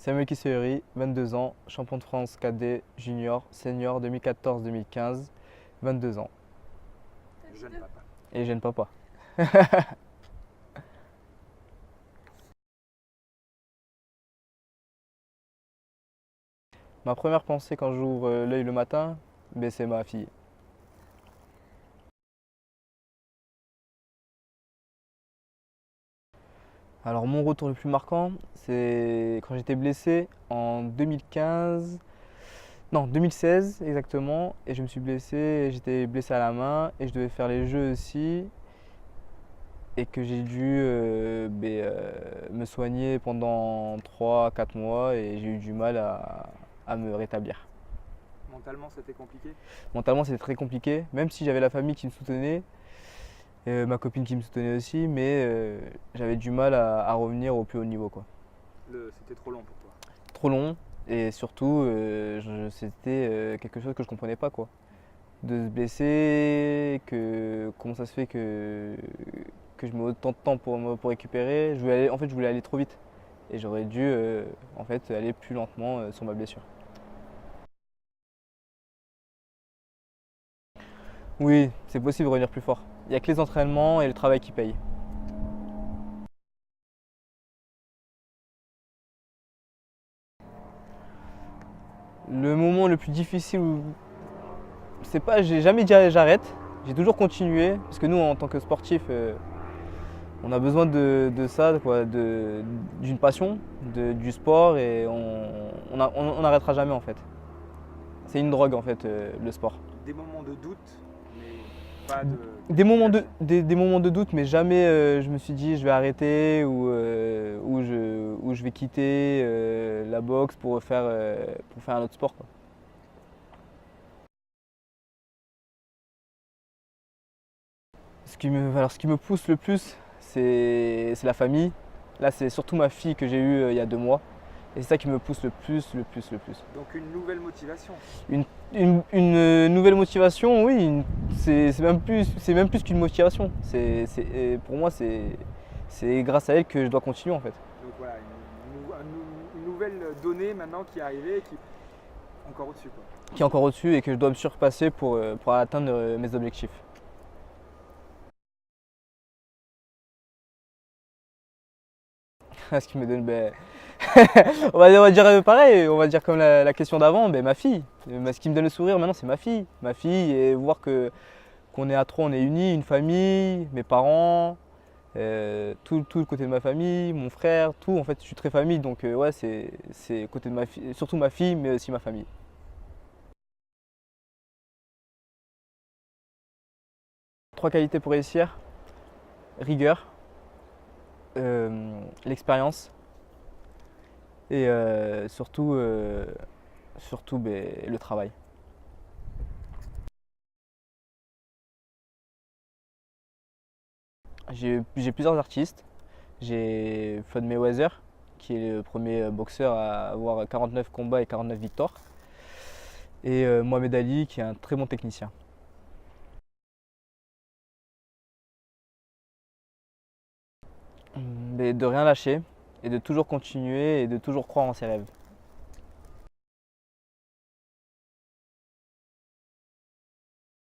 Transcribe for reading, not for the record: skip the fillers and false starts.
Samuel Kisseuri, 22 ans, champion de France cadet, junior, senior 2014-2015, 22 ans. Jeune papa. Et jeune papa. Ma première pensée quand j'ouvre l'œil le matin, ben, c'est ma fille. Alors mon retour le plus marquant, c'est quand j'étais blessé en 2015, non 2016 exactement, et je me suis blessé, j'étais blessé à la main et je devais faire les jeux aussi, et que j'ai dû me soigner pendant 3 4 mois et j'ai eu du mal à me rétablir. Mentalement, c'était compliqué. Mentalement c'était très compliqué, même si j'avais la famille qui me soutenait, ma copine qui me soutenait aussi, mais j'avais du mal à revenir au plus haut niveau, quoi. C'était trop long pour toi. Trop long et surtout c'était quelque chose que je comprenais pas, quoi. De se blesser, comment ça se fait que je mets autant de temps pour récupérer. Je voulais aller trop vite et j'aurais dû en fait aller plus lentement sur ma blessure. Oui, c'est possible de revenir plus fort. Il n'y a que les entraînements et le travail qui payent. Le moment le plus difficile, c'est pas, j'ai jamais dit j'arrête, j'ai toujours continué parce que nous en tant que sportifs, on a besoin de ça, quoi, d'une passion, du sport et on n'arrêtera jamais, en fait. C'est une drogue, en fait, le sport. Des moments de doute, mais pas de. Des moments de doute, mais jamais je me suis dit je vais arrêter ou je vais quitter la boxe pour faire un autre sport, quoi. Ce qui me pousse le plus, c'est la famille. Là, c'est surtout ma fille que j'ai eue il y a 2 mois. Et c'est ça qui me pousse le plus, le plus, le plus. Donc une nouvelle motivation. Une nouvelle motivation, oui, c'est même plus qu'une motivation. Pour moi, c'est grâce à elle que je dois continuer, en fait. Donc voilà, une nouvelle donnée maintenant qui est arrivée et qui est encore au-dessus, quoi. Qui est encore au-dessus et que je dois me surpasser pour atteindre mes objectifs. Ce qui me donne, ben, on va dire pareil, on va dire comme la question d'avant, ben, ma fille. Ce qui me donne le sourire maintenant, c'est ma fille. Ma fille, et voir qu'on est à trois, on est unis, une famille, mes parents, tout le côté de ma famille, mon frère, tout. En fait, je suis très famille, donc ouais, c'est côté de ma fille, surtout ma fille, mais aussi ma famille. 3 qualités pour réussir: rigueur, l'expérience et surtout ben, le travail. J'ai plusieurs artistes. J'ai Floyd Mayweather, qui est le premier boxeur à avoir 49 combats et 49 victoires. Et Mohamed Ali, qui est un très bon technicien. Mais de rien lâcher et de toujours continuer et de toujours croire en ses rêves.